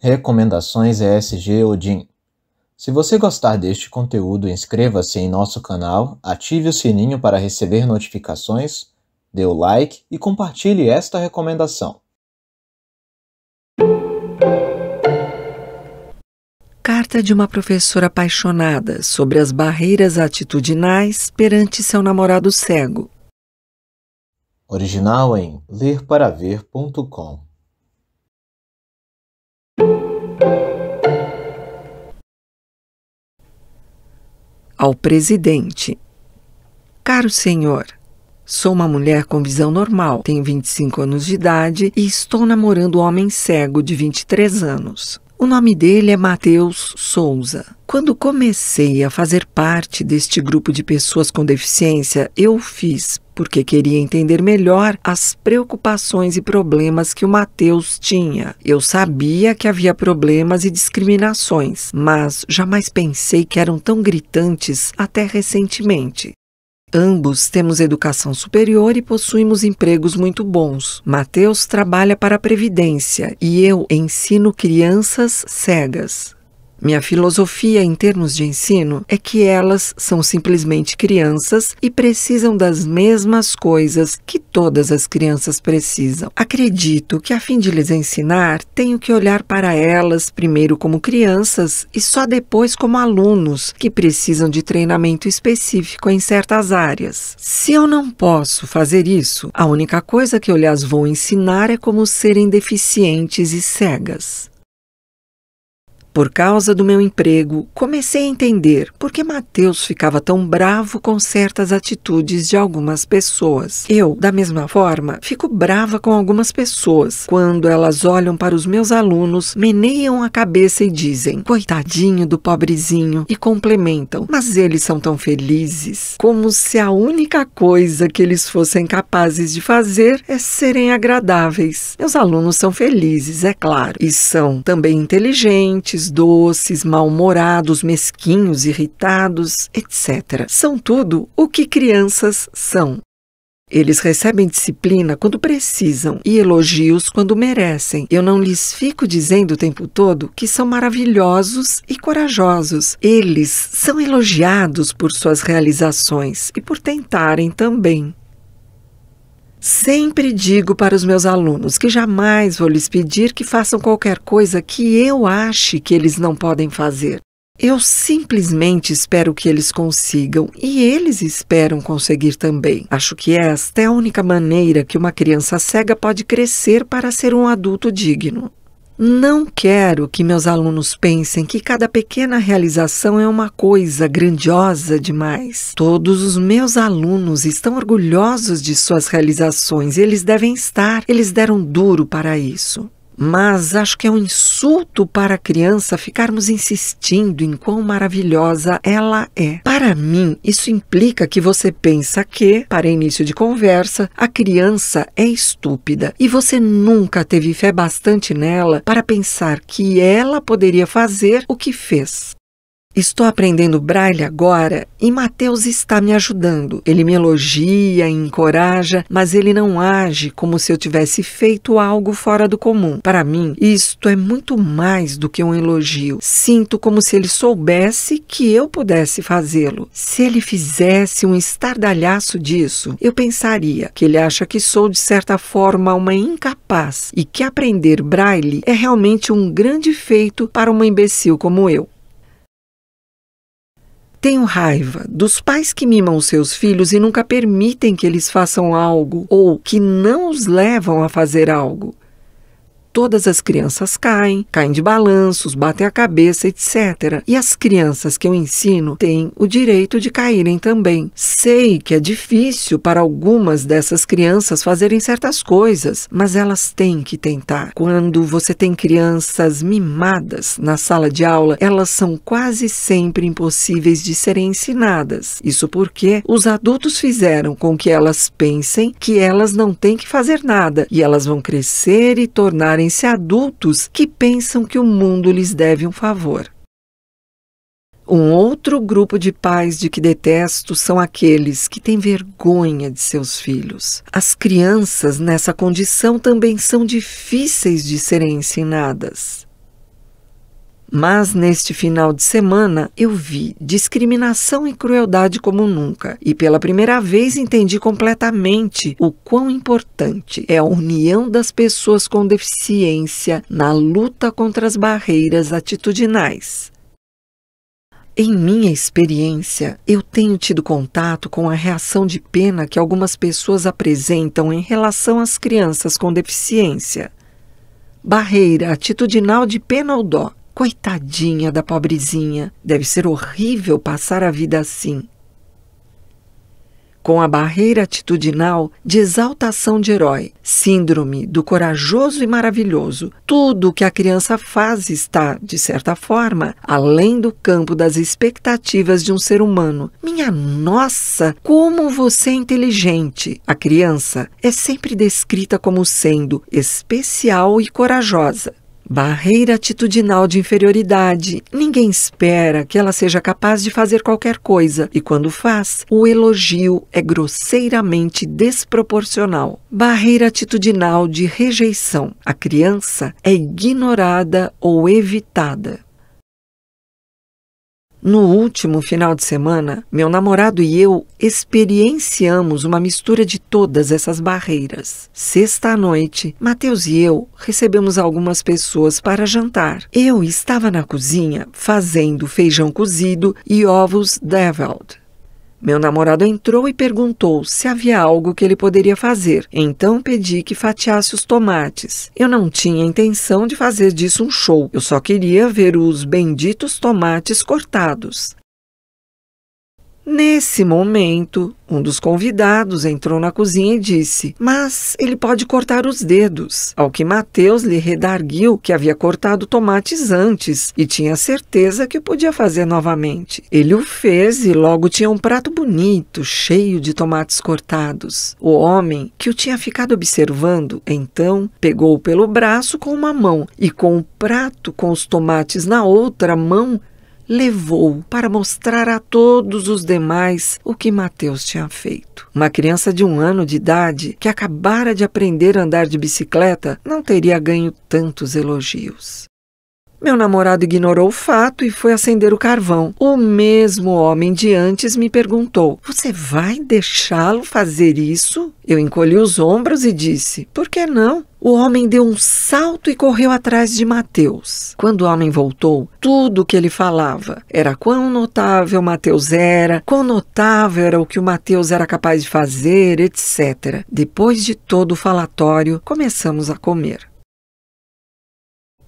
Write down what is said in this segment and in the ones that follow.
Recomendações ESG Odin. Se você gostar deste conteúdo, inscreva-se em nosso canal, ative o sininho para receber notificações, dê o like e compartilhe esta recomendação. Carta de uma professora apaixonada sobre as barreiras atitudinais perante seu namorado cego. Original em lerparaver.com. Ao presidente. Caro senhor, sou uma mulher com visão normal, tenho 25 anos de idade e estou namorando um homem cego de 23 anos. O nome dele é Matheus Souza. Quando comecei a fazer parte deste grupo de pessoas com deficiência, eu o fiz porque queria entender melhor as preocupações e problemas que o Matheus tinha. Eu sabia que havia problemas e discriminações, mas jamais pensei que eram tão gritantes até recentemente. Ambos temos educação superior e possuímos empregos muito bons. Matheus trabalha para a Previdência e eu ensino crianças cegas. Minha filosofia em termos de ensino é que elas são simplesmente crianças e precisam das mesmas coisas que todas as crianças precisam. Acredito que, a fim de lhes ensinar, tenho que olhar para elas primeiro como crianças e só depois como alunos que precisam de treinamento específico em certas áreas. Se eu não posso fazer isso, a única coisa que eu lhes vou ensinar é como serem deficientes e cegas. Por causa do meu emprego, comecei a entender por que Matheus ficava tão bravo com certas atitudes de algumas pessoas. Eu, da mesma forma, fico brava com algumas pessoas quando elas olham para os meus alunos, meneiam a cabeça e dizem, coitadinho do pobrezinho, e complementam, mas eles são tão felizes, como se a única coisa que eles fossem capazes de fazer é serem agradáveis. Meus alunos são felizes, é claro, e são também inteligentes, doces, mal-humorados, mesquinhos, irritados, etc. São tudo o que crianças são. Eles recebem disciplina quando precisam e elogios quando merecem. Eu não lhes fico dizendo o tempo todo que são maravilhosos e corajosos. Eles são elogiados por suas realizações e por tentarem também. Sempre digo para os meus alunos que jamais vou lhes pedir que façam qualquer coisa que eu ache que eles não podem fazer. Eu simplesmente espero que eles consigam e eles esperam conseguir também. Acho que esta é a única maneira que uma criança cega pode crescer para ser um adulto digno. Não quero que meus alunos pensem que cada pequena realização é uma coisa grandiosa demais. Todos os meus alunos estão orgulhosos de suas realizações, eles devem estar, eles deram duro para isso. Mas acho que é um insulto para a criança ficarmos insistindo em quão maravilhosa ela é. Para mim, isso implica que você pensa que, para início de conversa, a criança é estúpida e você nunca teve fé bastante nela para pensar que ela poderia fazer o que fez. Estou aprendendo Braille agora e Matheus está me ajudando. Ele me elogia e encoraja, mas ele não age como se eu tivesse feito algo fora do comum. Para mim, isto é muito mais do que um elogio. Sinto como se ele soubesse que eu pudesse fazê-lo. Se ele fizesse um estardalhaço disso, eu pensaria que ele acha que sou, de certa forma, uma incapaz e que aprender Braille é realmente um grande feito para uma imbecil como eu. Tenho raiva dos pais que mimam seus filhos e nunca permitem que eles façam algo ou que não os levam a fazer algo. Todas as crianças caem de balanços, batem a cabeça, etc. E as crianças que eu ensino têm o direito de caírem também. Sei que é difícil para algumas dessas crianças fazerem certas coisas, mas elas têm que tentar. Quando você tem crianças mimadas na sala de aula, elas são quase sempre impossíveis de serem ensinadas. Isso porque os adultos fizeram com que elas pensem que elas não têm que fazer nada, e elas vão crescer e tornarem-se adultos que pensam que o mundo lhes deve um favor. Um outro grupo de pais de que detesto são aqueles que têm vergonha de seus filhos. As crianças nessa condição também são difíceis de serem ensinadas. Mas neste final de semana eu vi discriminação e crueldade como nunca e pela primeira vez entendi completamente o quão importante é a união das pessoas com deficiência na luta contra as barreiras atitudinais. Em minha experiência, eu tenho tido contato com a reação de pena que algumas pessoas apresentam em relação às crianças com deficiência. Barreira atitudinal de pena ou dó. Coitadinha da pobrezinha, deve ser horrível passar a vida assim. Com a barreira atitudinal de exaltação de herói, síndrome do corajoso e maravilhoso, tudo o que a criança faz está, de certa forma, além do campo das expectativas de um ser humano. Minha nossa, como você é inteligente! A criança é sempre descrita como sendo especial e corajosa. Barreira atitudinal de inferioridade. Ninguém espera que ela seja capaz de fazer qualquer coisa e, quando faz, o elogio é grosseiramente desproporcional. Barreira atitudinal de rejeição. A criança é ignorada ou evitada. No último final de semana, meu namorado e eu experienciamos uma mistura de todas essas barreiras. Sexta à noite, Matheus e eu recebemos algumas pessoas para jantar. Eu estava na cozinha fazendo feijão cozido e ovos deviled. Meu namorado entrou e perguntou se havia algo que ele poderia fazer. Então pedi que fatiasse os tomates. Eu não tinha intenção de fazer disso um show. Eu só queria ver os benditos tomates cortados. Nesse momento, um dos convidados entrou na cozinha e disse: "Mas ele pode cortar os dedos." Ao que Matheus lhe redarguiu que havia cortado tomates antes e tinha certeza que o podia fazer novamente. Ele o fez e logo tinha um prato bonito, cheio de tomates cortados. O homem, que o tinha ficado observando, então pegou-o pelo braço com uma mão e com o prato com os tomates na outra mão, levou para mostrar a todos os demais o que Matheus tinha feito. Uma criança de 1 ano de idade que acabara de aprender a andar de bicicleta não teria ganho tantos elogios. Meu namorado ignorou o fato e foi acender o carvão. O mesmo homem de antes me perguntou: "Você vai deixá-lo fazer isso?" Eu encolhi os ombros e disse: "Por que não?" O homem deu um salto e correu atrás de Matheus. Quando o homem voltou, tudo o que ele falava era quão notável Matheus era, quão notável era o que o Matheus era capaz de fazer, etc. Depois de todo o falatório, começamos a comer.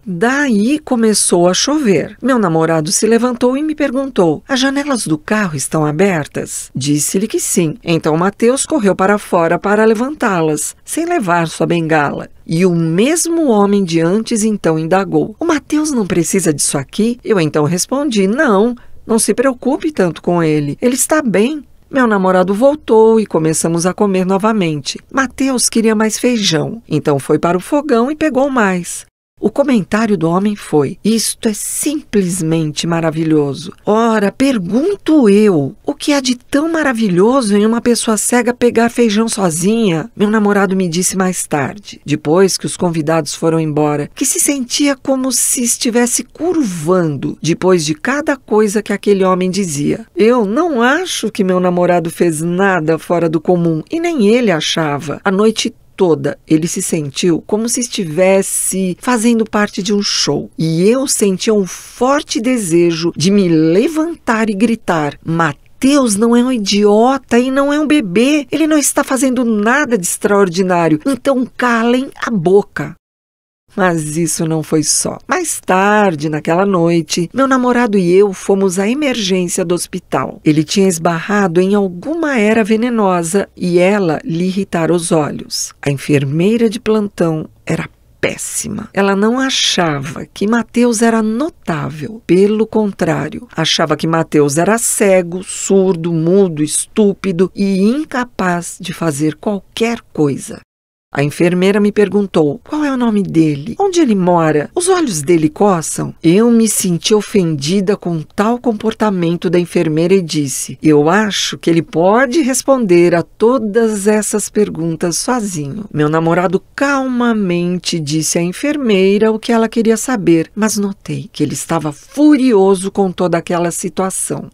Daí começou a chover. Meu namorado se levantou e me perguntou: "As janelas do carro estão abertas?" Disse-lhe que sim. Então Matheus correu para fora para levantá-las, sem levar sua bengala. E o mesmo homem de antes então indagou: "O Matheus não precisa disso aqui?" Eu então respondi: Não se preocupe tanto com ele. Ele está bem." Meu namorado voltou e começamos a comer novamente. Matheus queria mais feijão, então foi para o fogão e pegou mais. O comentário do homem foi: "Isto é simplesmente maravilhoso." Ora, pergunto eu, o que há de tão maravilhoso em uma pessoa cega pegar feijão sozinha? Meu namorado me disse mais tarde, depois que os convidados foram embora, que se sentia como se estivesse curvando depois de cada coisa que aquele homem dizia. Eu não acho que meu namorado fez nada fora do comum, e nem ele achava. A noite toda, ele se sentiu como se estivesse fazendo parte de um show. E eu sentia um forte desejo de me levantar e gritar: "Matheus não é um idiota e não é um bebê. Ele não está fazendo nada de extraordinário. Então calem a boca." Mas isso não foi só. Mais tarde, naquela noite, meu namorado e eu fomos à emergência do hospital. Ele tinha esbarrado em alguma era venenosa e ela lhe irritara os olhos. A enfermeira de plantão era péssima. Ela não achava que Matheus era notável. Pelo contrário, achava que Matheus era cego, surdo, mudo, estúpido e incapaz de fazer qualquer coisa. A enfermeira me perguntou: qual é o nome dele? Onde ele mora? Os olhos dele coçam? Eu me senti ofendida com tal comportamento da enfermeira e disse: eu acho que ele pode responder a todas essas perguntas sozinho. Meu namorado calmamente disse à enfermeira o que ela queria saber, mas notei que ele estava furioso com toda aquela situação.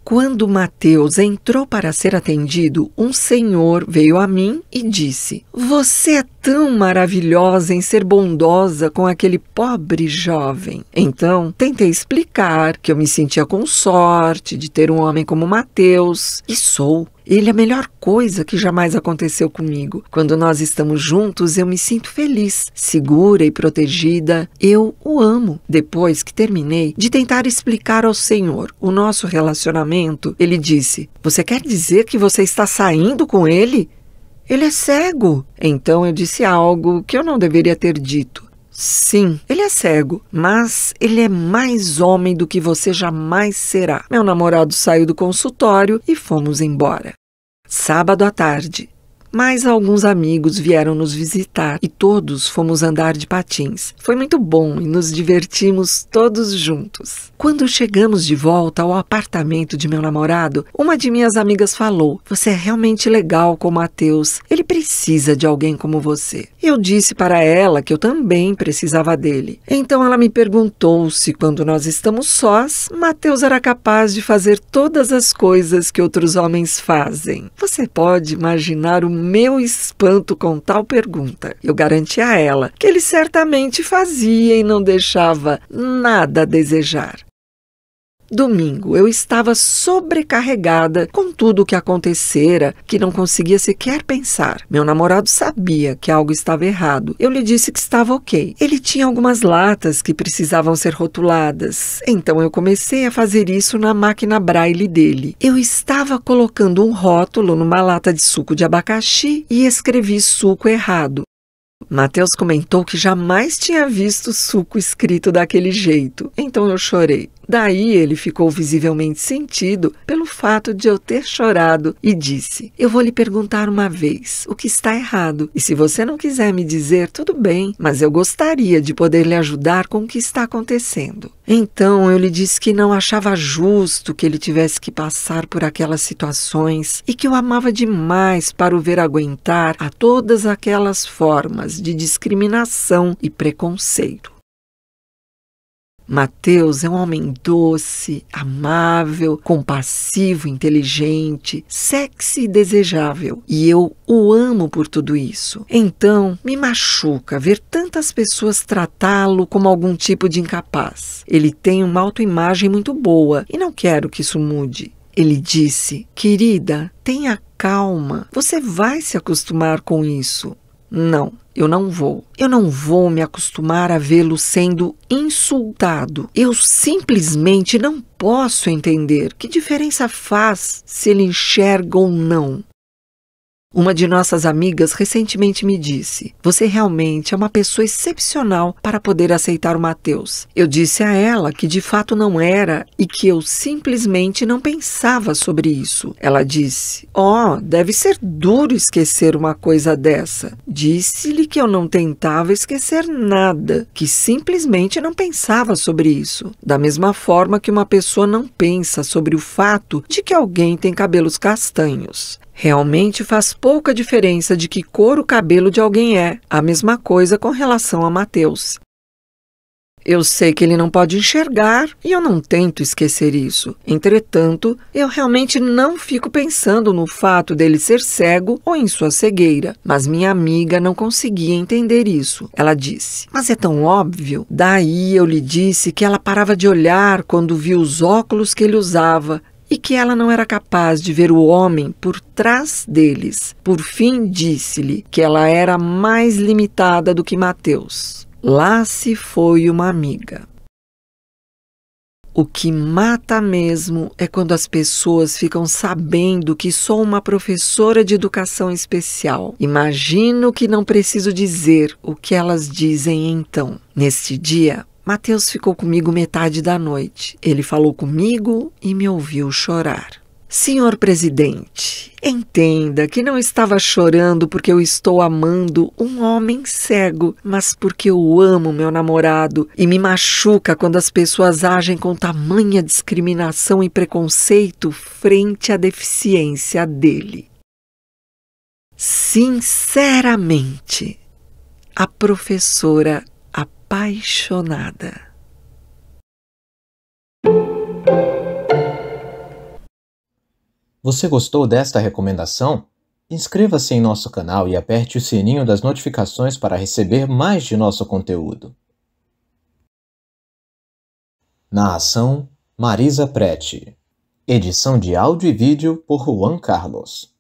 Quando Mateus entrou para ser atendido, um senhor veio a mim e disse: você é tão maravilhosa em ser bondosa com aquele pobre jovem. Então, tentei explicar que eu me sentia com sorte de ter um homem como Mateus, e sou. Ele é a melhor coisa que jamais aconteceu comigo. Quando nós estamos juntos, eu me sinto feliz, segura e protegida. Eu o amo. Depois que terminei de tentar explicar ao Senhor o nosso relacionamento, ele disse: você quer dizer que você está saindo com ele? Ele é cego. Então eu disse algo que eu não deveria ter dito. Sim, ele é cego, mas ele é mais homem do que você jamais será. Meu namorado saiu do consultório e fomos embora. Sábado à tarde. Mais alguns amigos vieram nos visitar e todos fomos andar de patins. Foi muito bom e nos divertimos todos juntos. Quando chegamos de volta ao apartamento de meu namorado, uma de minhas amigas falou: você é realmente legal com o Mateus. Ele precisa de alguém como você. Eu disse para ela que eu também precisava dele. Então ela me perguntou se quando nós estamos sós, Mateus era capaz de fazer todas as coisas que outros homens fazem. Você pode imaginar o meu espanto com tal pergunta. Eu garanti a ela que ele certamente fazia e não deixava nada a desejar. Domingo, eu estava sobrecarregada com tudo o que acontecera, que não conseguia sequer pensar. Meu namorado sabia que algo estava errado. Eu lhe disse que estava ok. Ele tinha algumas latas que precisavam ser rotuladas. Então eu comecei a fazer isso na máquina Braille dele. Eu estava colocando um rótulo numa lata de suco de abacaxi e escrevi suco errado. Mateus comentou que jamais tinha visto suco escrito daquele jeito. Então eu chorei. Daí ele ficou visivelmente sentido pelo fato de eu ter chorado e disse: eu vou lhe perguntar uma vez o que está errado. E se você não quiser me dizer, tudo bem, mas eu gostaria de poder lhe ajudar com o que está acontecendo. Então eu lhe disse que não achava justo que ele tivesse que passar por aquelas situações e que eu amava demais para o ver aguentar a todas aquelas formas de discriminação e preconceito. Mateus é um homem doce, amável, compassivo, inteligente, sexy e desejável. E eu o amo por tudo isso. Então, me machuca ver tantas pessoas tratá-lo como algum tipo de incapaz. Ele tem uma autoimagem muito boa e não quero que isso mude. Ele disse: querida, tenha calma, você vai se acostumar com isso. Não, eu não vou. Eu não vou me acostumar a vê-lo sendo insultado. Eu simplesmente não posso entender que diferença faz se ele enxerga ou não. Uma de nossas amigas recentemente me disse: você realmente é uma pessoa excepcional para poder aceitar o Mateus. Eu disse a ela que de fato não era e que eu simplesmente não pensava sobre isso. Ela disse: deve ser duro esquecer uma coisa dessa. Disse-lhe que eu não tentava esquecer nada, que simplesmente não pensava sobre isso. Da mesma forma que uma pessoa não pensa sobre o fato de que alguém tem cabelos castanhos. Realmente faz pouca diferença de que cor o cabelo de alguém é. A mesma coisa com relação a Mateus. Eu sei que ele não pode enxergar e eu não tento esquecer isso. Entretanto, eu realmente não fico pensando no fato dele ser cego ou em sua cegueira. Mas minha amiga não conseguia entender isso. Ela disse: mas é tão óbvio. Daí eu lhe disse que ela parava de olhar quando viu os óculos que ele usava e que ela não era capaz de ver o homem por trás deles. Por fim, disse-lhe que ela era mais limitada do que Mateus. Lá se foi uma amiga. O que mata mesmo é quando as pessoas ficam sabendo que sou uma professora de educação especial. Imagino que não preciso dizer o que elas dizem então. Neste dia, Mateus ficou comigo metade da noite. Ele falou comigo e me ouviu chorar. Senhor presidente, entenda que não estava chorando porque eu estou amando um homem cego, mas porque eu amo meu namorado e me machuca quando as pessoas agem com tamanha discriminação e preconceito frente à deficiência dele. Sinceramente, a professora apaixonada. Você gostou desta recomendação? Inscreva-se em nosso canal e aperte o sininho das notificações para receber mais de nosso conteúdo. Narração: Marisa Prete. Edição de áudio e vídeo por Juan Carlos.